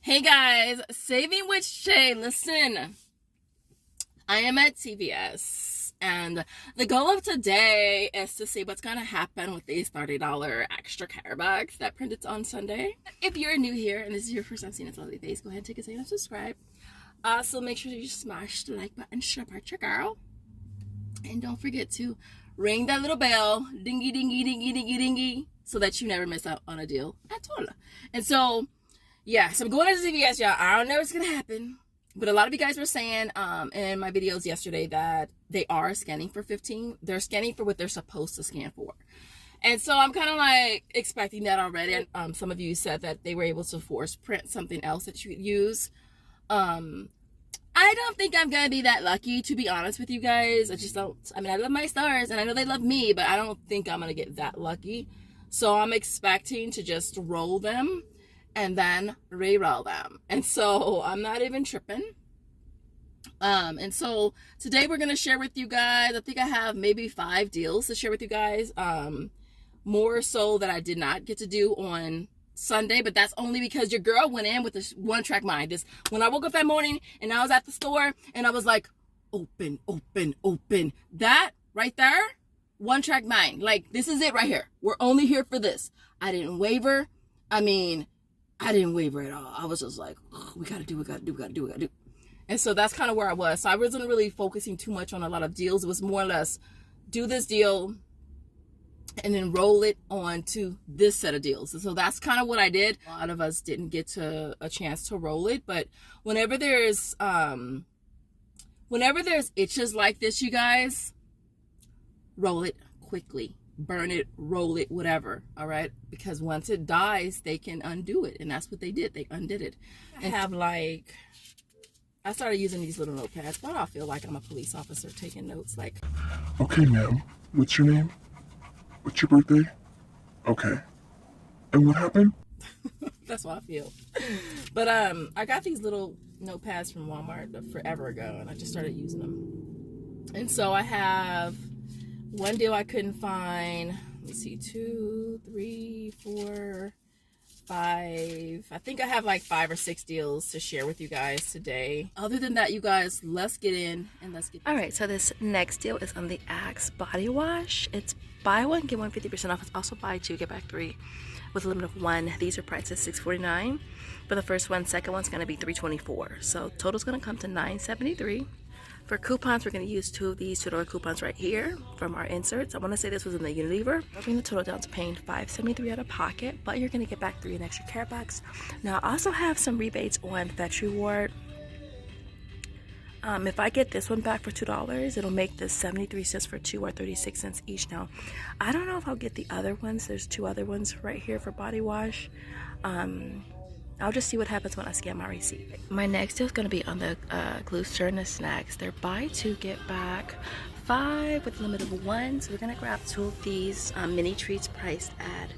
Hey guys, Saving with Shay. Listen, I am at CVS and the goal of today is to see what's going to happen with these $30 extra care bags that printed on Sunday. If you're new here and this is your first time seeing this lovely face, go ahead and take a second and subscribe. Also, make sure that you smash the like button, support your girl. And don't forget to ring that little bell, dingy, dingy, dingy, dingy, dingy, so that you never miss out on a deal at all. And so, yeah, so I'm going to CVS, y'all. I don't know what's going to happen. But a lot of you guys were saying in my videos yesterday that they are scanning for 15. They're scanning for what they're supposed to scan for. And so I'm kind of like expecting that already. And some of you said that they were able to force print something else that you could use. I don't think I'm going to be that lucky, to be honest with you guys. I just don't. I mean, I love my stars and I know they love me, but I don't think I'm going to get that lucky. So I'm expecting to just roll them and then re-roll them. And so I'm not even tripping. And so today we're going to share with you guys, I think I have maybe 5 deals to share with you guys. More so that I did not get to do on Sunday, but that's only because your girl went in with this one-track mind. This, when I woke up that morning and I was at the store and I was like, open, open, open. That right there, one-track mind. Like, this is it right here. We're only here for this. I didn't waver. I mean, I didn't waver at all. I was just like, oh, we gotta do. And so that's kind of where I was. So I wasn't really focusing too much on a lot of deals. It was more or less do this deal and then roll it on to this set of deals. And so that's kind of what I did. A lot of us didn't get a chance to roll it, but whenever there's itches like this, you guys, roll it quickly. Burn it, roll it, whatever, all right? Because once it dies, they can undo it, and that's what they did. They undid it. And have like, I started using these little notepads, but I feel like I'm a police officer taking notes. Like, okay, ma'am, what's your name? What's your birthday? Okay. And what happened? that's how I feel. But I got these little notepads from Walmart forever ago, and I just started using them. And so I have one deal I couldn't find. Let's see, 2, 3, 4, 5. I think I have like 5 or 6 deals to share with you guys today. Other than that, you guys, let's get in and let's get. All right, so this next deal is on the Axe body wash. It's buy one get one 50% off. It's also buy 2 get back 3 with a limit of 1. These are priced at $6.49. For the first one, second one's going to be $3.24. So total's going to come to $9.73. For coupons, we're going to use 2 of these $2 coupons right here from our inserts. I want to say this was in the Unilever. I'll bring the total down to paying $5.73 out of pocket, but you're going to get back 3 in extra care bucks. Now, I also have some rebates on Fetch Reward. If I get this one back for $2, it'll make this 73 cents for 2 or 36 cents each. Now, I don't know if I'll get the other ones. There's 2 other ones right here for body wash. I'll just see what happens when I scan my receipt. My next deal is going to be on the Glucerna snacks. They're buy 2 get back 5 with a limit of 1. So we're going to grab 2 of these mini treats priced at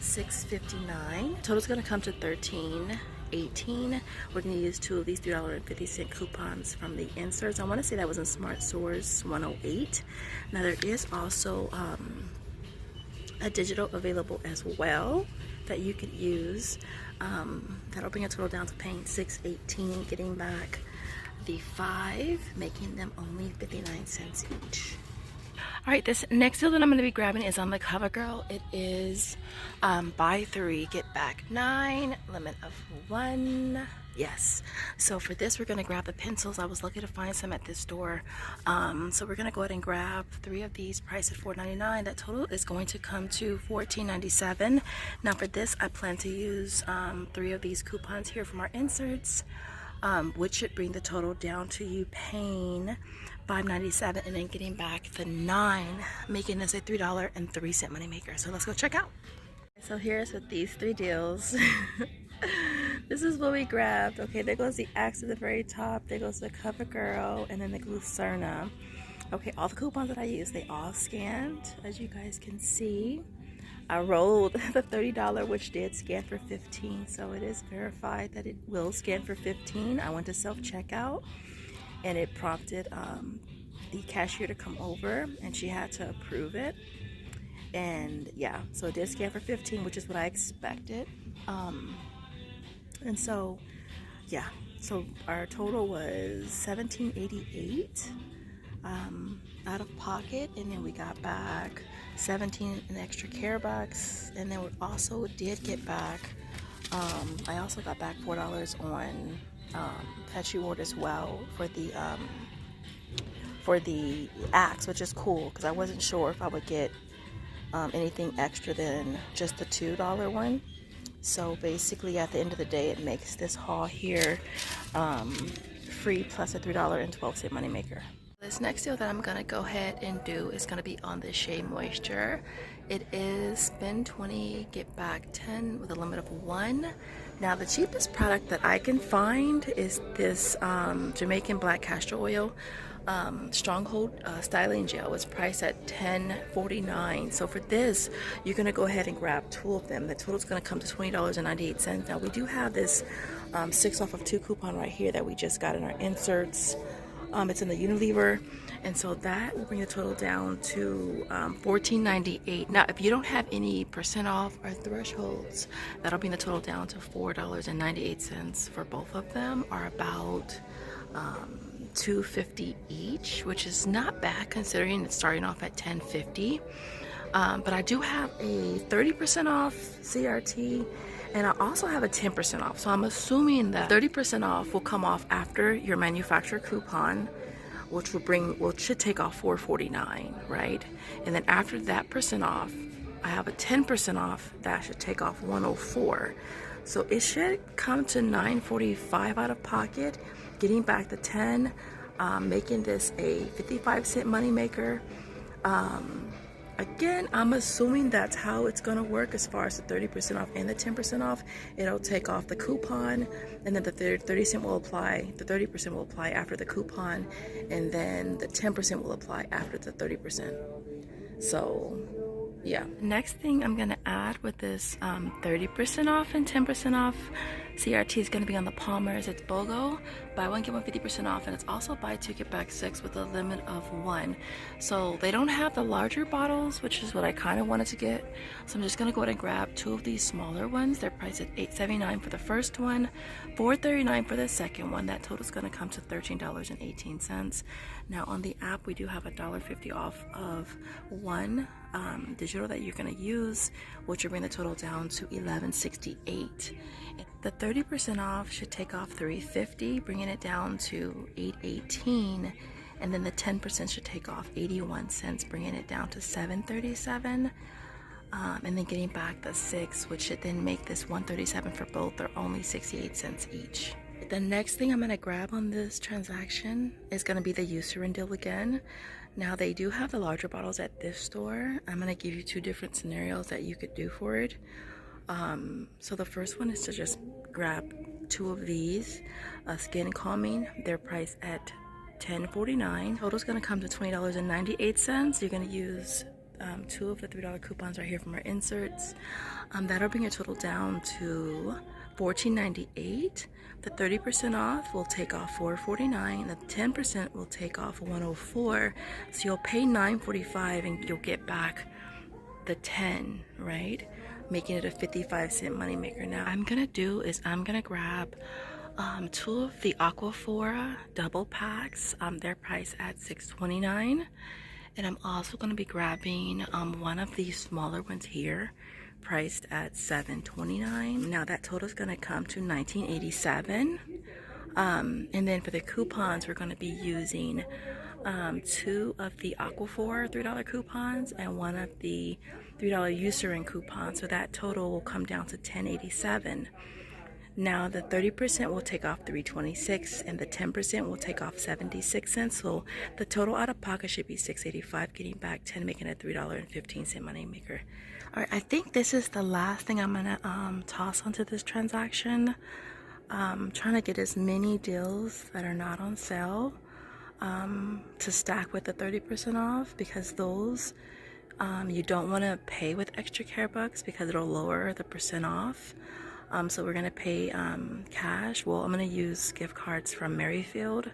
$6.59. Total's going to come to $13.18. We're going to use 2 of these $3.50 coupons from the inserts. I want to say that was in Smart Source 108. Now there is also a digital available as well that you could use. That'll bring a total down to paying $6.18, getting back the 5, making them only 59 cents each. All right, this next deal that I'm going to be grabbing is on the CoverGirl. It is buy 3 get back 9, limit of 1. Yes, so for this we're going to grab the pencils. I was lucky to find some at this store, so we're going to go ahead and grab 3 of these priced at $4.99. That total is going to come to $14.97. Now for this I plan to use 3 of these coupons here from our inserts, which should bring the total down to you paying $5.97 and then getting back the 9, making this a $3.03 moneymaker. So let's go check out. So here's with these 3 deals. This is what we grabbed. Okay, there goes the Axe at the very top. There goes the CoverGirl and then the Glucerna. Okay, all the coupons that I used, they all scanned, as you guys can see. I rolled the $30, which did scan for 15, so it is verified that it will scan for 15. I went to self-checkout and it prompted the cashier to come over and she had to approve it. And yeah, so it did scan for 15, which is what I expected. And so, yeah, so our total was $17.88 out of pocket, and then we got back 17 in extra care bucks, and then we also did get back, I also got back $4 on Pet Reward as well for the axe, which is cool because I wasn't sure if I would get anything extra than just the $2 one. So basically at the end of the day, it makes this haul here free plus a $3.12 moneymaker. This next deal that I'm gonna go ahead and do is gonna be on the Shea Moisture. It is spend 20, get back 10 with a limit of 1. Now the cheapest product that I can find is this Jamaican black castor oil Stronghold styling gel. It's priced at $10.49. So for this, you're gonna go ahead and grab 2 of them. The total is gonna come to $20.98. Now we do have this 6 off of 2 coupon right here that we just got in our inserts. It's in the Unilever, and so that will bring the total down to $14.98. Now, if you don't have any percent off or thresholds, that'll bring the total down to $4.98 for both of them, or about $2.50 each, which is not bad considering it's starting off at $10.50. But I do have a 30% off CRT, and I also have a 10% off. So I'm assuming that 30% off will come off after your manufacturer coupon, which should take off $4.49, right? And then after that percent off, I have a 10% off that should take off $104. So it should come to $9.45 out of pocket, getting back the 10, making this a 55-cent moneymaker. Again, I'm assuming that's how it's going to work as far as the 30% off and the 10% off. It'll take off the coupon, and then the 30% will apply. The 30% will apply after the coupon, and then the 10% will apply after the 30%. So, yeah. Next thing I'm going to add with this 30% off and 10% off CRT is going to be on the Palmers. It's Bogo. Buy one, get one 50% off, and it's also buy 2, get back 6 with a limit of 1. So they don't have the larger bottles, which is what I kind of wanted to get. So I'm just going to go ahead and grab 2 of these smaller ones. They're priced at $8.79 for the first one, $4.39 for the second one. That total is going to come to $13.18. Now on the app, we do have $1.50 off of one digital that you're going to use, which will bring the total down to $11.68. The 30% off should take off $3.50, bringing it down to $8.18, and then the 10% should take off 81 cents, bringing it down to $7.37, and then getting back the 6, which should then make this $1.37 for both, or only 68 cents each. The next thing I'm going to grab on this transaction is going to be the Eucerin deal again. Now they do have the larger bottles at this store. I'm going to give you 2 different scenarios that you could do for it. So the first one is to just grab 2 of these skin calming. They're priced at $10.49. Total's going to come to $20.98. You're going to use 2 of the $3 coupons right here from our inserts. That'll bring your total down to $14.98. The 30% off will take off $4.49. The 10% will take off $104. So you'll pay $9.45 and you'll get back the 10, right? Making it a 55-cent moneymaker. Now I'm gonna do is I'm gonna grab 2 of the Aquaphora double packs. They're priced at $6.29, and I'm also gonna be grabbing one of these smaller ones here, priced at $7.29. Now that total is gonna come to $19.87. And then for the coupons, we're gonna be using 2 of the Aquaphora $3 coupons and 1 of the $3 Eucerin coupons. So that total will come down to $10.87. Now the 30% will take off $3.26, and the 10% will take off 76 cents. So the total out of pocket should be $6.85, getting back 10, making it a $3.15 moneymaker. All right, I think this is the last thing I'm gonna toss onto this transaction. Trying to get as many deals that are not on sale to stack with the 30% off, because those you don't want to pay with extra care bucks because it'll lower the percent off. So we're going to pay cash. Well, I'm going to use gift cards from Merryfield,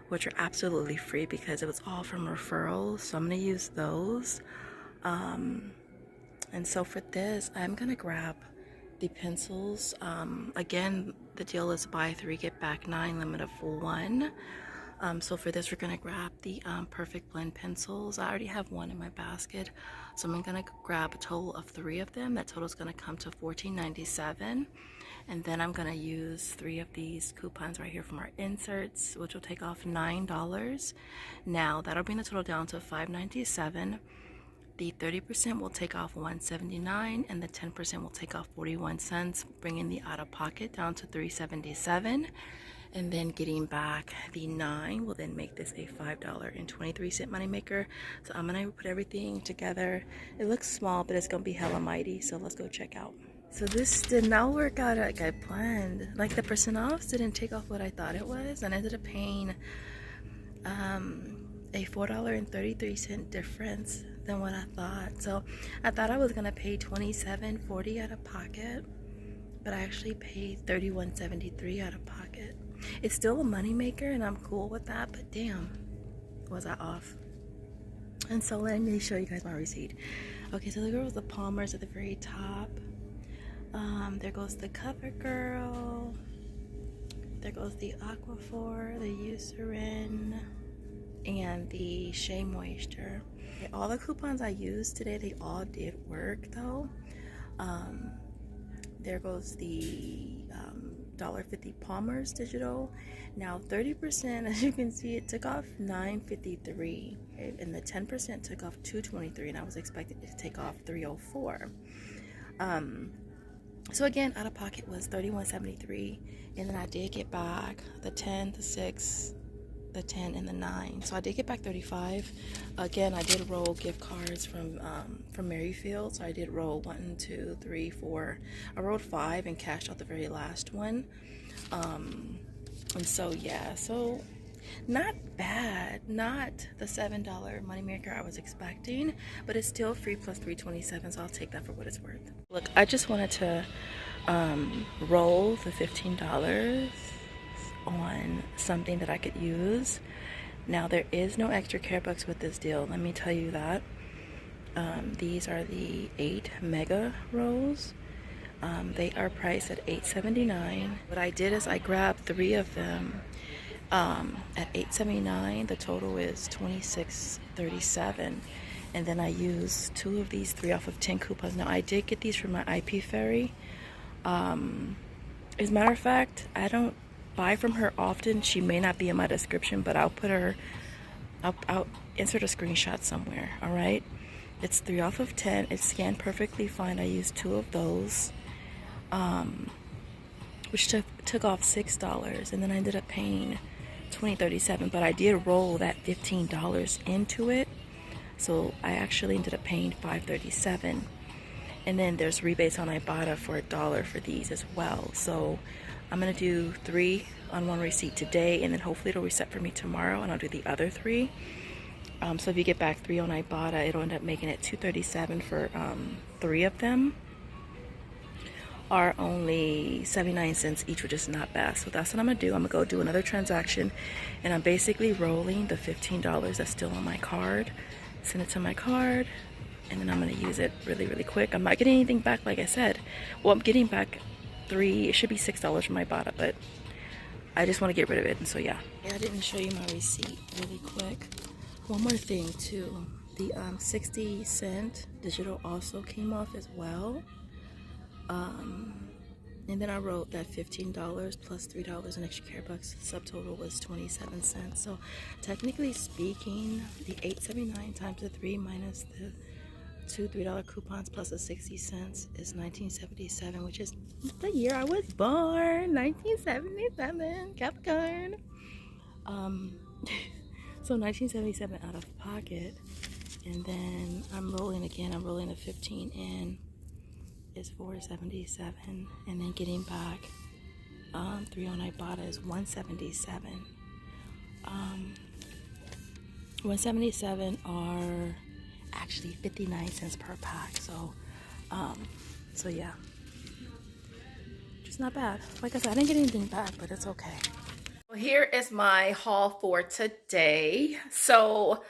which are absolutely free because it was all from referrals. So I'm going to use those. And so for this, I'm going to grab the pencils. Again, the deal is buy 3 get back 9, limit of 1. So for this, we're gonna grab the Perfect Blend pencils. I already have one in my basket, so I'm gonna grab a total of 3 of them. That total is gonna come to $14.97. And then I'm gonna use 3 of these coupons right here from our inserts, which will take off $9. Now that'll bring the total down to $5.97. The 30% will take off $1.79, and the 10% will take off 41 cents, bringing the out of pocket down to $3.77. And then getting back the 9 will then make this a $5.23 moneymaker. So I'm gonna put everything together. It looks small, but it's gonna be hella mighty. So let's go check out. So this did not work out like I planned. Like the percent offs didn't take off what I thought it was, and I ended up paying a $4.33 difference than what I thought. So I thought I was gonna pay $27.40 out of pocket, but I actually paid $31.73 out of pocket. It's still a moneymaker, and I'm cool with that, but damn, was I off. And so let me show you guys my receipt. Okay, so there goes the Palmers at the very top. There goes the CoverGirl. There goes the Aquaphor, the Eucerin, and the Shea Moisture. Okay, all the coupons I used today, they all did work though. There goes the $1.50 Palmer's digital. Now 30%, as you can see, it took off $9.53, okay? And the 10% took off $2.23, and I was expecting it to take off $3.04. So again, out of pocket was $31.73, and then I did get back the 10, the 6, the 10, and the 9. So I did get back $35. Again, I did roll gift cards from Merryfield. So I did roll 1, 2, 3, 4. I rolled 5 and cashed out the very last one. And so yeah, so not bad, not the $7 moneymaker I was expecting, but it's still free plus $3.27, so I'll take that for what it's worth. Look, I just wanted to roll the $15 on something that I could use. Now there is no extra care bucks with this deal, let me tell you that. These are the 8 mega rolls. They are priced at $8.79. What I did is I grabbed 3 of them at $8.79. The total is $26.37, and then I used 2 of these 3 off of 10 coupons. Now I did get these from my Ip Fairy. As a matter of fact, I don't buy from her often. She may not be in my description, but I'll put her, I'll insert a screenshot somewhere. All right, it's 3 off of 10. It's scanned perfectly fine. I used 2 of those, which took off $6, and then I ended up paying $20.37, but I did roll that $15 into it, so I actually ended up paying $5.37. And then there's rebates on Ibotta for $1 for these as well. So I'm gonna do 3 on one receipt today, and then hopefully it'll reset for me tomorrow, and I'll do the other 3. So if you get back 3 on Ibotta, it'll end up making it $2.37 for 3 of them. Are only 79 cents each, which is not bad. So that's what I'm gonna do. I'm gonna go do another transaction, and I'm basically rolling the $15 that's still on my card, send it to my card, and then I'm gonna use it really quick. I'm not getting anything back, like I said. Well, I'm getting back 3, it should be $6 from my Ibotta, but I just want to get rid of it. And so yeah, I didn't show you my receipt really quick. One more thing too, the 60-cent digital also came off as well. And then I wrote that $15 plus $3 in extra care bucks. Subtotal was 27 cents. So technically speaking, the $8.79 times the 3 minus the 2 $3 coupons plus the 60 cents is $19.77, which is the year I was born, 1977, Capricorn. So $19.77 out of pocket, and then I'm rolling again. I'm rolling the 15 in. Is $4.77, and then getting back 3 on Ibotta is $1.77. $1.77 are actually 59 cents per pack. So so yeah, just not bad. Like I said, I didn't get anything back, but it's okay. Well, here is my haul for today. So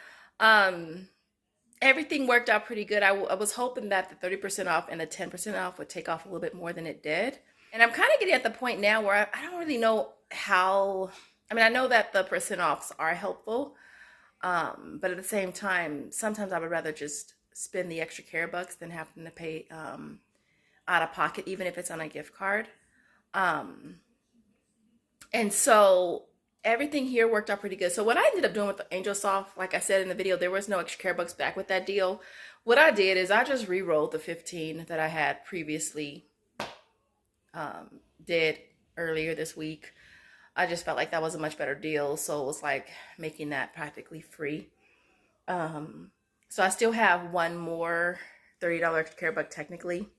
everything worked out pretty good. I was hoping that the 30% off and the 10% off would take off a little bit more than it did. And I'm kind of getting at the point now where I don't really know how, I mean, I know that the percent offs are helpful, but at the same time, sometimes I would rather just spend the extra care bucks than having to pay out of pocket, even if it's on a gift card. And so everything here worked out pretty good. So what I ended up doing with the Angel Soft, like I said in the video, there was no extra care bucks back with that deal. What I did is I just re-rolled the 15 that I had previously did earlier this week. I just felt like that was a much better deal. So it was like making that practically free. So I still have one more $30 extra care buck technically,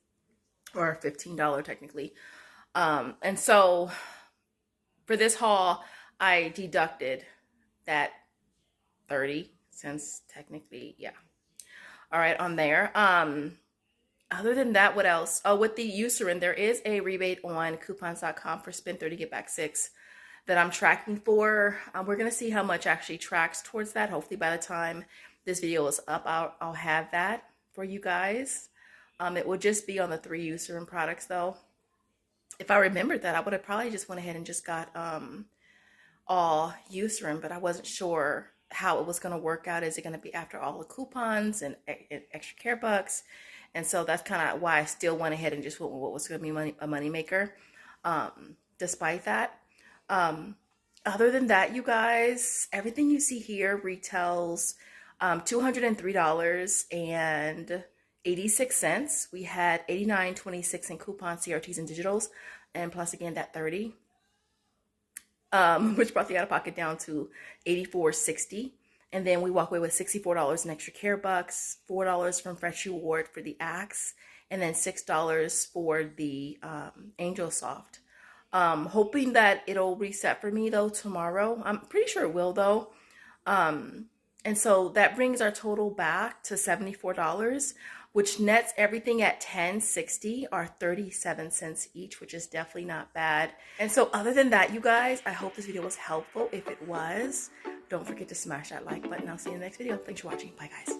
or $15 technically. And so for this haul, I deducted that 30 cents technically, yeah. All right, on there. Other than that, what else? Oh, with the Eucerin, there is a rebate on coupons.com for spend 30, get back 6 that I'm tracking for. We're going to see how much actually tracks towards that. Hopefully by the time this video is up, I'll have that for you guys. It will just be on the 3 Eucerin products though. If I remembered that, I would have probably just went ahead and just got all Eucerin, but I wasn't sure how it was going to work out. Is it going to be after all the coupons and extra care bucks? And so that's kind of why I still went ahead and just went with what was going to be a money maker, despite that. Other than that, you guys, everything you see here retails $203.86. We had $89.26 in coupons, CRTs, and digitals, and plus again that 30, which brought the out of pocket down to $84.60. And then we walk away with $64 in extra care bucks, $4 from Fresh Reward for the Axe, and then $6 for the Angel Soft. Hoping that it'll reset for me though tomorrow. I'm pretty sure it will though. And so that brings our total back to $74, which nets everything at $10.60 or 37 cents each, which is definitely not bad. And so other than that, you guys, I hope this video was helpful. If it was, don't forget to smash that like button. I'll see you in the next video. Thanks for watching. Bye guys.